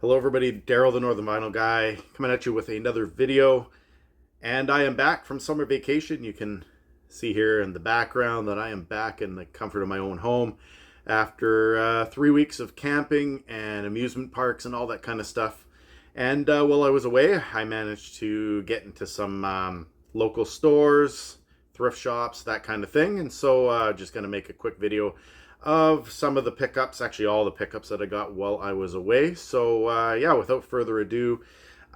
Hello everybody, Daryl the Northern Vinyl Guy coming at you with another video. And I am back from summer vacation. You can see here in the background that I am back in the comfort of my own home after 3 weeks of camping and amusement parks and all that kind of stuff. And while I was away, I managed to get into some local stores, thrift shops, that kind of thing. And so just going to make a quick video of some of the pickups, actually all the pickups that I got while I was away. So yeah, without further ado,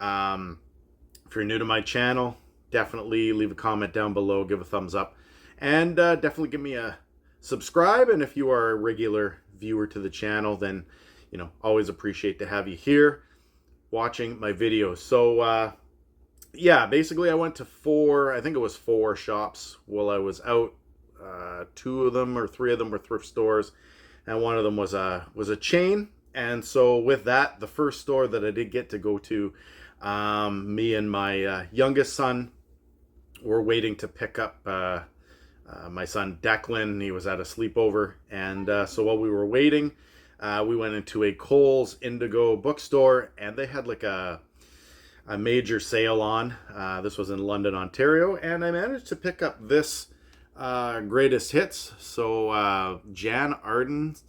if you're new to my channel, definitely leave a comment down below, give a thumbs up, and definitely give me a subscribe. And if you are a regular viewer to the channel, then always appreciate to have you here watching my videos. So yeah, basically I went to I think it was four shops while I was out. Two of them or three of them were thrift stores, and one of them was a chain. And so with that, the first store that I did get to go to, me and my youngest son were waiting to pick up my son Declan. He was at a sleepover, and so while we were waiting, we went into a Kohl's Indigo bookstore, and they had like a major sale on. This was in London, Ontario, and I managed to pick up this greatest hits. So Jan Arden's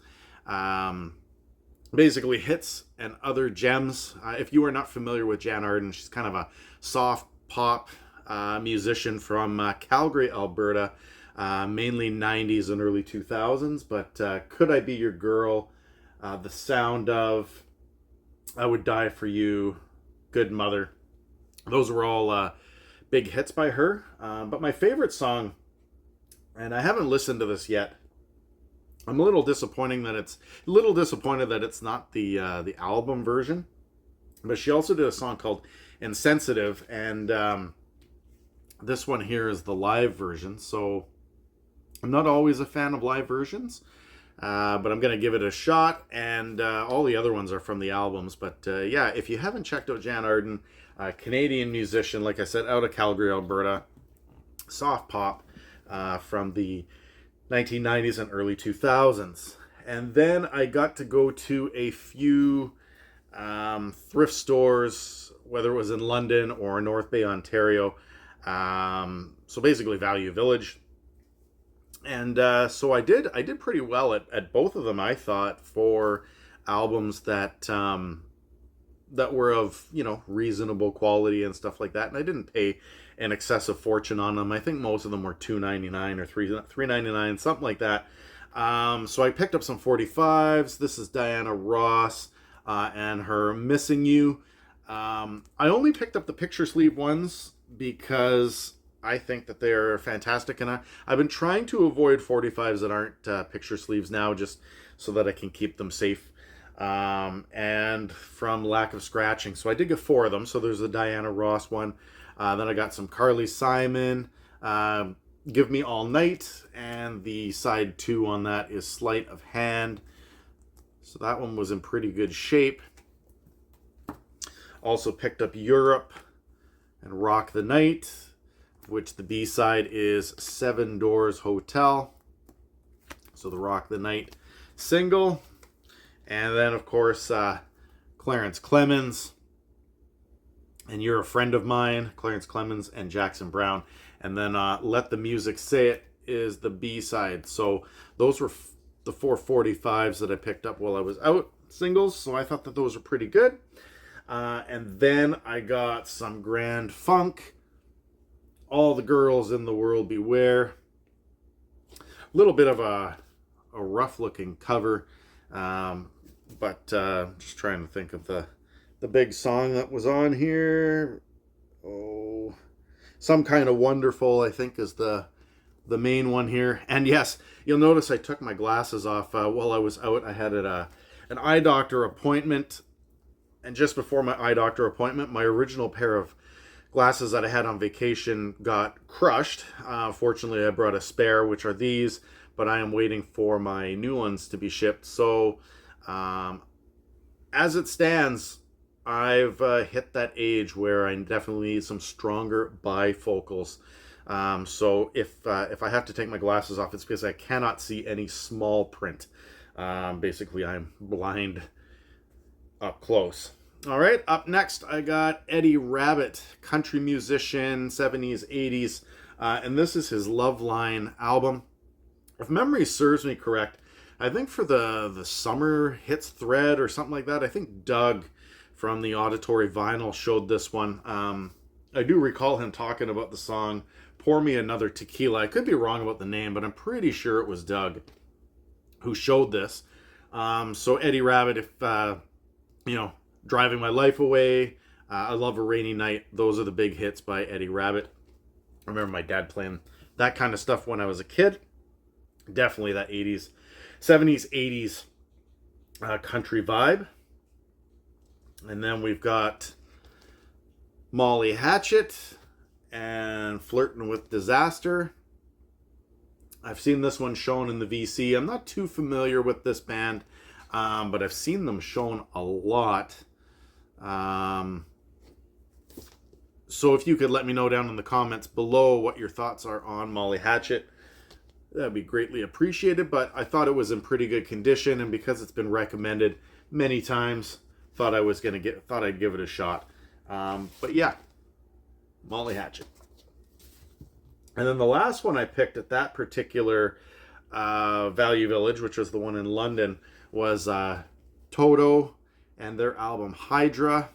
basically hits and other gems. If you are not familiar with Jan Arden, she's kind of a soft pop musician from Calgary, Alberta, mainly 90s and early 2000s. But Could I Be Your Girl, The Sound of, I Would Die For You, Good Mother, those were all big hits by her. But my favorite song, and I haven't listened to this yet, I'm a little disappointed that it's not the album version. But she also did a song called Insensitive, and this one here is the live version. So I'm not always a fan of live versions, but I'm going to give it a shot. And all the other ones are from the albums. But yeah, if you haven't checked out Jan Arden, Canadian musician, like I said, out of Calgary, Alberta, soft pop from the 1990s and early 2000s. And then I got to go to a few thrift stores, whether it was in London or North Bay, Ontario. So basically Value Village. And so I did pretty well at both of them, I thought, for albums that that were of reasonable quality and stuff like that. And I didn't pay an excessive fortune on them. I think most of them were $2.99 or $3.99, something like that. So I picked up some 45s. This is Diana Ross and her Missing You. I only picked up the picture sleeve ones because I think that they're fantastic, and I've been trying to avoid 45s that aren't picture sleeves now, just so that I can keep them safe and from lack of scratching. So I did get four of them. So there's the Diana Ross one. Then I got some Carly Simon, Give Me All Night, and the side 2 on that is Sleight of Hand. So that one was in pretty good shape. Also picked up Europe and Rock the Night, which the B-side is Seven Doors Hotel. So the Rock the Night single. And then, of course, Clarence Clemens and You're a Friend of Mine, Clarence Clemens and Jackson Browne. And then Let the Music Say It is the B-side. So those were the 445s that I picked up while I was out, singles. So I thought that those were pretty good. And then I got some Grand Funk, All the Girls in the World Beware. A little bit of a rough-looking cover, but just trying to think of the big song that was on here. Oh, Some Kind of Wonderful, I think, is the main one here. And yes, you'll notice I took my glasses off while I was out. I had an eye doctor appointment, and just before my eye doctor appointment, my original pair of glasses that I had on vacation got crushed. Fortunately, I brought a spare, which are these, but I am waiting for my new ones to be shipped. So as it stands, I've hit that age where I definitely need some stronger bifocals. So if I have to take my glasses off, it's because I cannot see any small print. Basically, I'm blind up close. All right, up next, I got Eddie Rabbitt, country musician, 70s, 80s, and this is his Love Line album. If memory serves me correct, I think for the summer hits thread or something like that, I think Doug from the Auditory Vinyl showed this one. I do recall him talking about the song Pour Me Another Tequila. I could be wrong about the name, but I'm pretty sure it was Doug who showed this. So Eddie Rabbitt, if, Driving My Life Away, I Love a Rainy Night, those are the big hits by Eddie Rabbitt. I remember my dad playing that kind of stuff when I was a kid. Definitely that 80s, 70s, 80s country vibe. And then we've got Molly Hatchet and Flirtin' with Disaster. I've seen this one shown in the VC. I'm not too familiar with this band, but I've seen them shown a lot. So if you could let me know down in the comments below what your thoughts are on Molly Hatchet, that'd be greatly appreciated. But I thought it was in pretty good condition, and because it's been recommended many times, thought I'd give it a shot. But yeah, Molly Hatchet. And then the last one I picked at that particular Value Village, which was the one in London, was Toto and their album Hydra.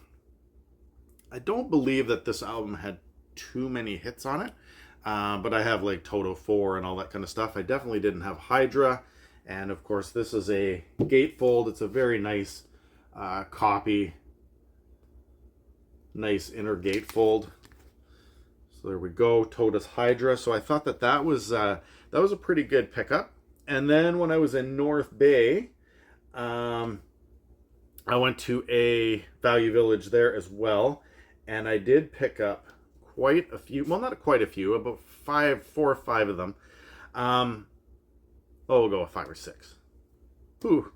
I don't believe that this album had too many hits on it, but I have like Toto 4 and all that kind of stuff. I definitely didn't have Hydra, and of course this is a gatefold. It's a very nice copy, nice inner gatefold. So there we go, Toto's Hydra. So I thought that was a pretty good pickup. And then when I was in North Bay, I went to a Value Village there as well, and I did pick up quite a few. Well, not quite a few, about 4 or 5 of them. We'll go with 5 or 6. Ooh,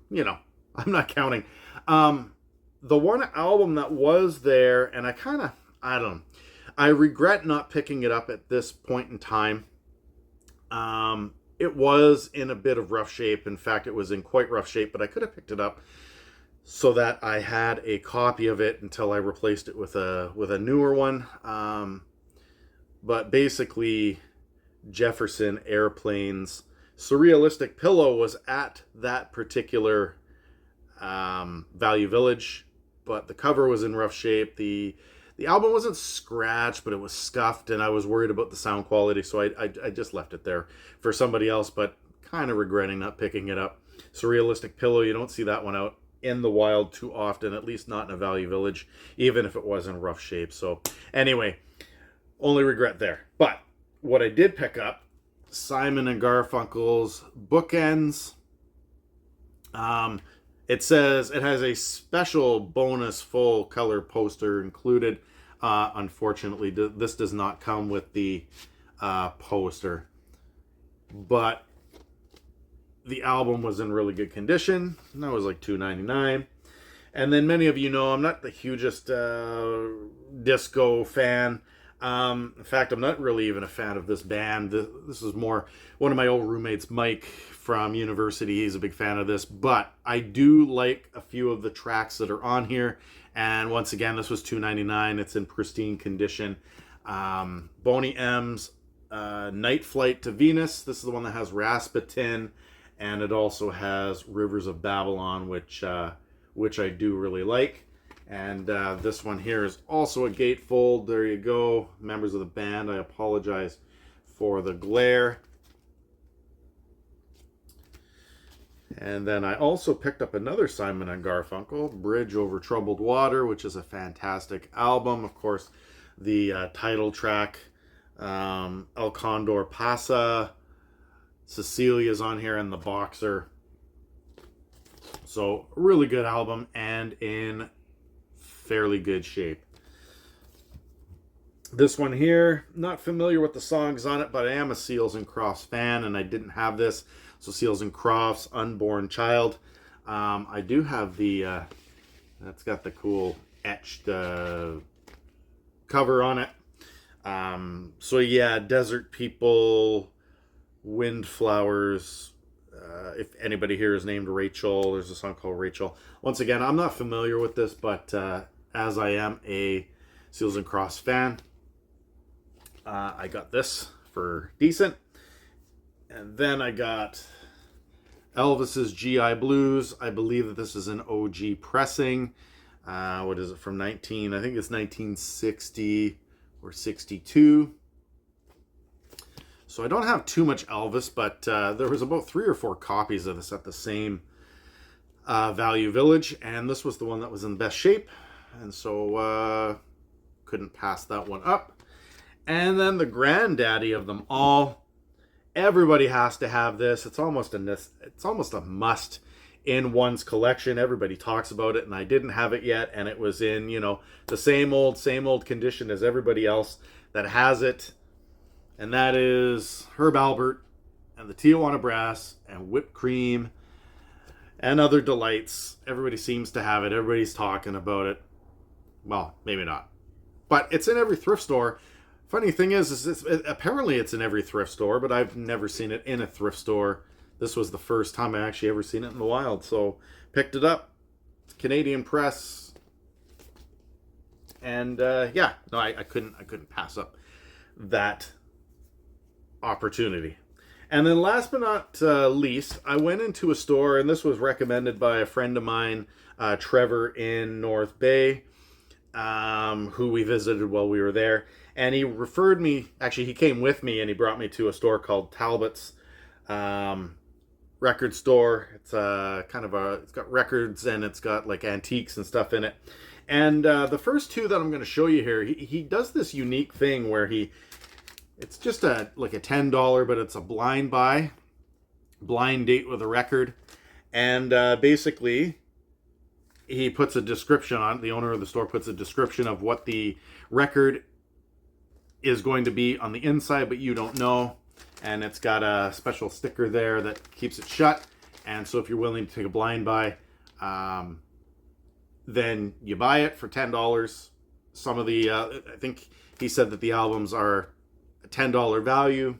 I'm not counting. The one album that was there, and I don't know. I regret not picking it up at this point in time. It was in a bit of rough shape. In fact, it was in quite rough shape, but I could have picked it up so that I had a copy of it until I replaced it with a newer one. But basically, Jefferson Airplane's Surrealistic Pillow was at that particular Value Village, but the cover was in rough shape. The album wasn't scratched, but it was scuffed, and I was worried about the sound quality, so I just left it there for somebody else, but kind of regretting not picking it up. Surrealistic Pillow, you don't see that one out in the wild too often, at least not in a Value Village, even if it was in rough shape. So anyway, only regret there. But what I did pick up, Simon and Garfunkel's Bookends. It says it has a special bonus full color poster included. Unfortunately, this does not come with the poster, but the album was in really good condition. And that was like $2.99. And then many of you know I'm not the hugest disco fan. In fact, I'm not really even a fan of this band. This is more one of my old roommates, Mike from university. He's a big fan of this, but I do like a few of the tracks that are on here. And once again, this was $2.99. It's in pristine condition. Boney M's Night Flight to Venus. This is the one that has Rasputin, and it also has Rivers of Babylon, which I do really like. And this one here is also a gatefold. There you go, members of the band. I apologize for the glare. And then I also picked up another Simon & Garfunkel, Bridge Over Troubled Water, which is a fantastic album. Of course, the title track, El Condor Pasa, Cecilia's on here, and The Boxer. So, really good album and in fairly good shape. This one here, not familiar with the songs on it, but I am a Seals and Crofts fan, and I didn't have this. So Seals and Crofts, Unborn Child. I do have the, that's got the cool etched cover on it. So yeah, Desert People, Windflowers. If anybody here is named Rachel, there's a song called Rachel. Once again, I'm not familiar with this, but as I am a Seals and Cross fan, I got this for decent. And then I got Elvis's GI Blues. I believe that this is an OG pressing. What is it, from I think it's 1960 or 62. So I don't have too much Elvis, but there was about 3 or 4 copies of this at the same Value Village, and this was the one that was in the best shape, and so couldn't pass that one up. And then the granddaddy of them all, everybody has to have this. It's almost a must in one's collection. Everybody talks about it, and I didn't have it yet, and it was in, the same old condition as everybody else that has it. And that is Herb Albert and the Tijuana Brass and whipped cream and other delights. Everybody seems to have it. Everybody's talking about it. Well, maybe not. But it's in every thrift store. Funny thing is apparently it's in every thrift store, but I've never seen it in a thrift store. This was the first time I actually ever seen it in the wild. So picked it up. It's Canadian press. And I couldn't pass up that opportunity. And then last but not least, I went into a store, and this was recommended by a friend of mine, Trevor in North Bay, who we visited while we were there. And he referred me, actually he came with me, and he brought me to a store called Talbot's record store. It's it's got records, and it's got like antiques and stuff in it. And the first two that I'm going to show you here, he does this unique thing where it's just like a $10, but it's a blind date with a record. And basically, he puts a description on, the owner of the store puts a description of what the record is going to be on the inside, but you don't know. And it's got a special sticker there that keeps it shut. And so if you're willing to take a blind buy, then you buy it for $10. Some of the, I think he said that the albums are $10 value,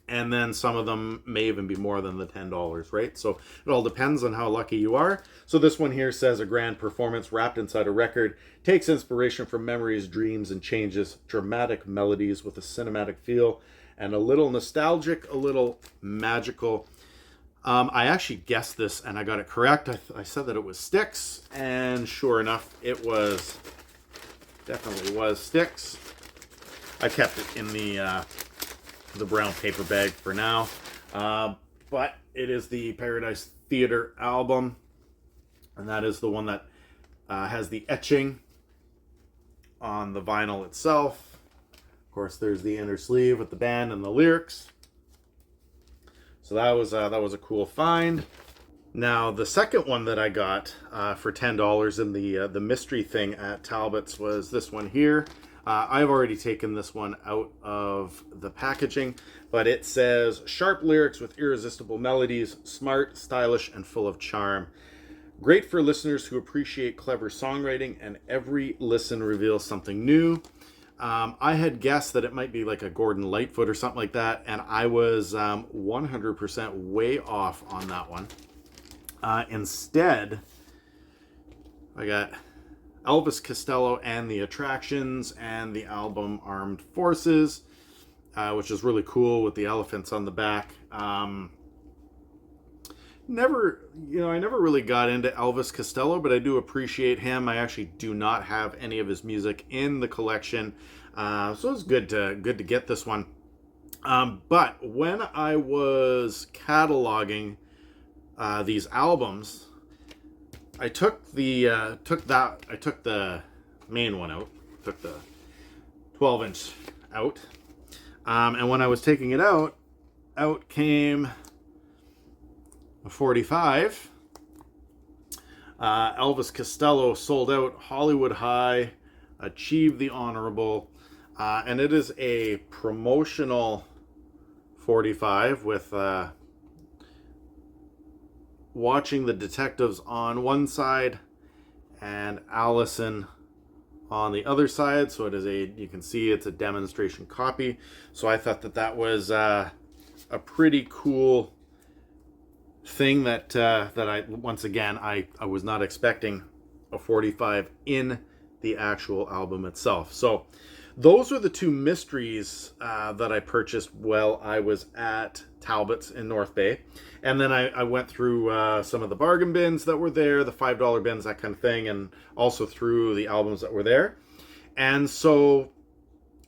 and then some of them may even be more than the $10, right? So it all depends on how lucky you are. So this one here says a grand performance wrapped inside a record takes inspiration from memories, dreams, and changes dramatic melodies with a cinematic feel and a little nostalgic, a little magical. I actually guessed this and I got it correct. I said that it was Styx, and sure enough, it definitely was Styx. I kept it in the brown paper bag for now, but it is the Paradise Theater album, and that is the one that has the etching on the vinyl itself. Of course, there's the inner sleeve with the band and the lyrics. So that was a cool find. Now, the second one that I got for $10 in the mystery thing at Talbot's was this one here. I've already taken this one out of the packaging, but it says, sharp lyrics with irresistible melodies, smart, stylish, and full of charm. Great for listeners who appreciate clever songwriting, and every listen reveals something new. I had guessed that it might be like a Gordon Lightfoot or something like that, and I was 100% way off on that one. Instead, I got Elvis Costello and the Attractions and the album Armed Forces, which is really cool with the elephants on the back. I never really got into Elvis Costello, but I do appreciate him. I actually do not have any of his music in the collection, so it's good to get this one. But when I was cataloging these albums, I took the main one out, took the 12-inch out, and when I was taking it out came a 45. Elvis Costello Sold Out, Hollywood High, Achieve the Honorable, and it is a promotional 45 with Watching the Detectives on one side and Allison on the other side. So it is you can see it's a demonstration copy. So I thought that was a pretty cool thing that I, once again, I was not expecting a 45 in the actual album itself. So those are the two mysteries that I purchased while I was at Talbot's in North Bay. And then I went through some of the bargain bins that were there, the $5 bins, that kind of thing, and also through the albums that were there. And so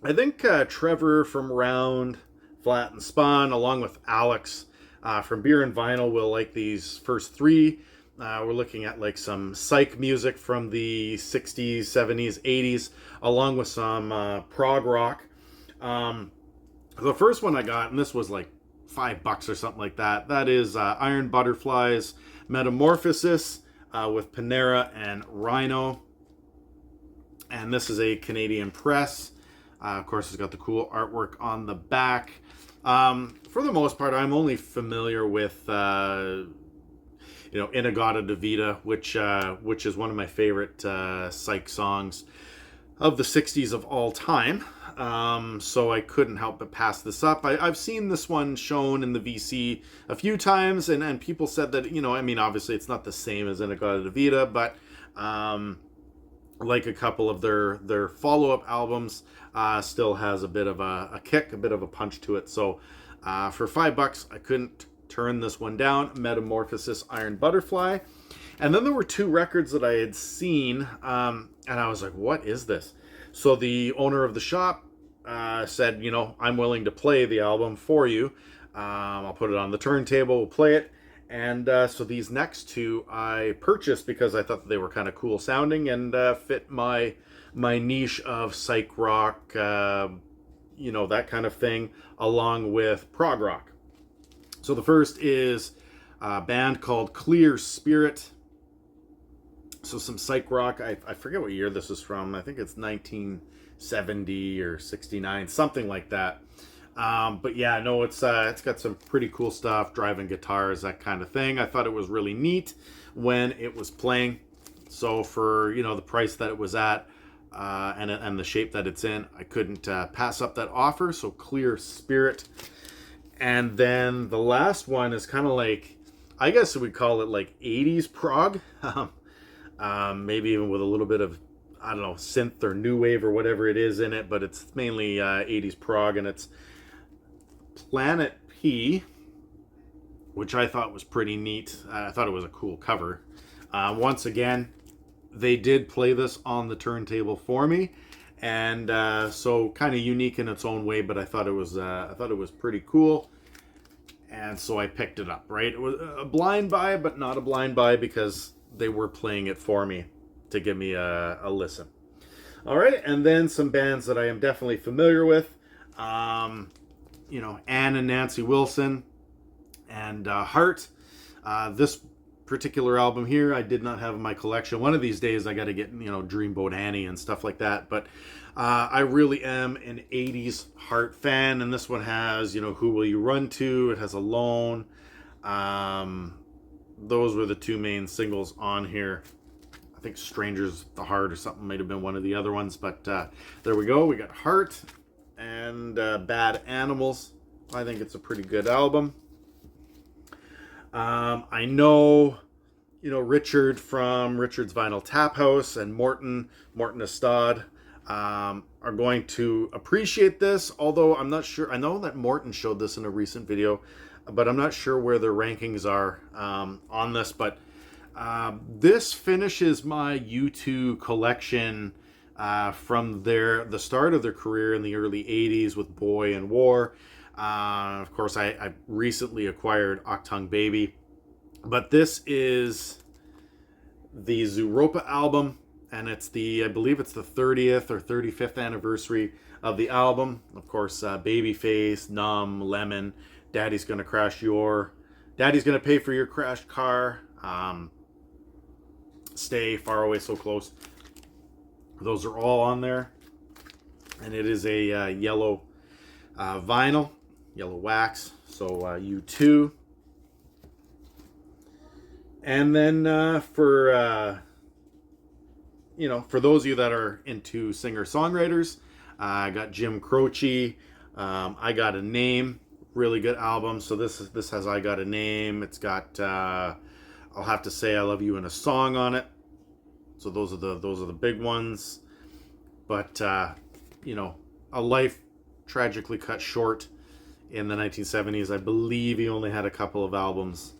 I think Trevor from Round, Flat and Spun, along with Alex from Beer and Vinyl, will like these first three. We're looking at like some psych music from the 60s, 70s, 80s, along with some prog rock. The first one I got, and this was like $5 or something like that, that is Iron Butterflies Metamorphosis with Panera and Rhino. And this is a Canadian press. Of course, it's got the cool artwork on the back. For the most part, I'm only familiar with Inagata Davida, which is one of my favorite psych songs of the 60s of all time. So I couldn't help but pass this up. I've seen this one shown in the VC a few times, and people said that, obviously it's not the same as Inagata Davida, but like a couple of their follow-up albums, still has a bit of a kick, a bit of a punch to it. So for $5, I couldn't turn this one down. Metamorphosis, Iron Butterfly. And then there were two records that I had seen, and I was like, what is this? So the owner of the shop said, I'm willing to play the album for you. I'll put it on the turntable, we'll play it. And so these next two I purchased because I thought they were kind of cool sounding and fit my niche of psych rock, that kind of thing, along with prog rock. So the first is a band called Clear Spirit. So some psych rock. I forget what year this is from. I think it's 1970 or 69, something like that. But yeah, no, it's got some pretty cool stuff, driving guitars, that kind of thing. I thought it was really neat when it was playing. So for, the price that it was at, and the shape that it's in, I couldn't pass up that offer. So Clear Spirit. And then the last one is kind of like, I guess we call it like 80s prog. Maybe even with a little bit of, synth or new wave or whatever it is in it, but it's mainly 80s prog, and it's Planet P, which I thought was pretty neat. I thought it was a cool cover. Once again, they did play this on the turntable for me, and so kind of unique in its own way, but I thought it was pretty cool. And so I picked it up, right? It was a blind buy, but not a blind buy because they were playing it for me to give me a listen. All right, and then some bands that I am definitely familiar with. Ann and Nancy Wilson and Heart. This particular album here I did not have in my collection. One of these days I got to get, Dreamboat Annie and stuff like that. But I really am an 80s Heart fan, and this one has, Who Will You Run To? It has Alone. Those were the two main singles on here. I think Strangers the Heart or something might have been one of the other ones, but there we go. We got Heart and Bad Animals. I think it's a pretty good album. I know, Richard from Richard's Vinyl Tap House and Morton Estad are going to appreciate this, although I'm not sure. I know that Morton showed this in a recent video, but I'm not sure where their rankings are on this. But this finishes my U2 collection from the start of their career in the early 80s with Boy and War. Of course, I recently acquired Octung Baby. But this is the Zooropa album, and I believe it's the 30th or 35th anniversary of the album. Of course, Babyface, Numb, Lemon, Daddy's Gonna Pay for Your Crashed Car, Stay, Far Away, So Close. Those are all on there. And it is a yellow vinyl, yellow wax, so U2. And then for those of you that are into singer-songwriters, I got Jim Croce, I Got a Name, really good album. So this has I Got a Name. It's got I'll Have to Say I Love You in a Song on it. So those are the big ones. But you know, a life tragically cut short in the 1970s. I believe he only had a couple of albums,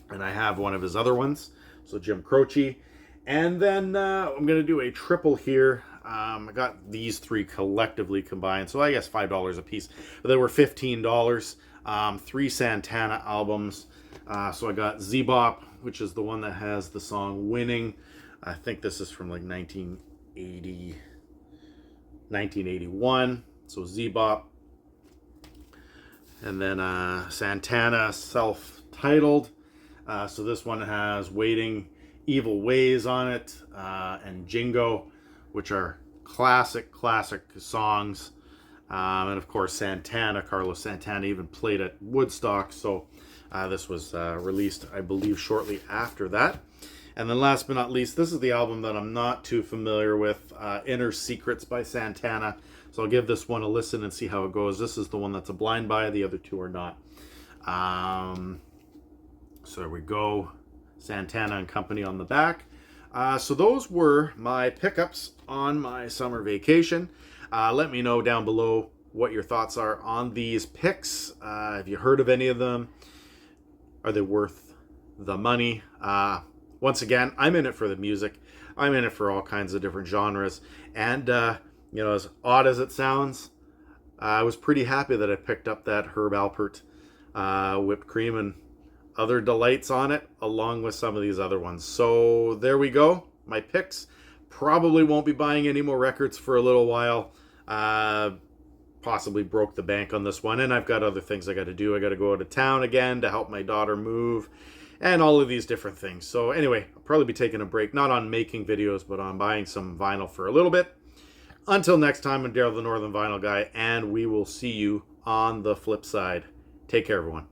and I have one of his other ones. So Jim Croce. And then I'm going to do a triple here. I got these three collectively combined, so I guess $5 a piece. But they were $15. 3 Santana albums. So I got Z-Bop, which is the one that has the song Winning. I think this is from like 1981. So Z-Bop. And then Santana self-titled. So this one has Waiting Evil Ways on it, and Jingo, which are classic songs. And of course Carlos Santana even played at Woodstock. So this was released, I believe, shortly after that. And then last but not least, this is the album that I'm not too familiar with, Inner Secrets by Santana. So I'll give this one a listen and see how it goes. This is the one that's a blind buy. The other two are not. So there we go. Santana and Company on the back. So those were my pickups on my summer vacation. Let me know down below what your thoughts are on these picks. Have you heard of any of them? Are they worth the money? Once again, I'm in it for the music. I'm in it for all kinds of different genres. And, you know, as odd as it sounds, I was pretty happy that I picked up that Herb Alpert whipped cream and other delights on it, along with some of these other ones. So there we go. My picks. Probably won't be buying any more records for a little while. Possibly broke the bank on this one. And I've got other things I got to do. I got to go out of town again to help my daughter move. And all of these different things. So anyway, I'll probably be taking a break. Not on making videos, but on buying some vinyl for a little bit. Until next time, I'm Daryl the Northern Vinyl Guy. And we will see you on the flip side. Take care, everyone.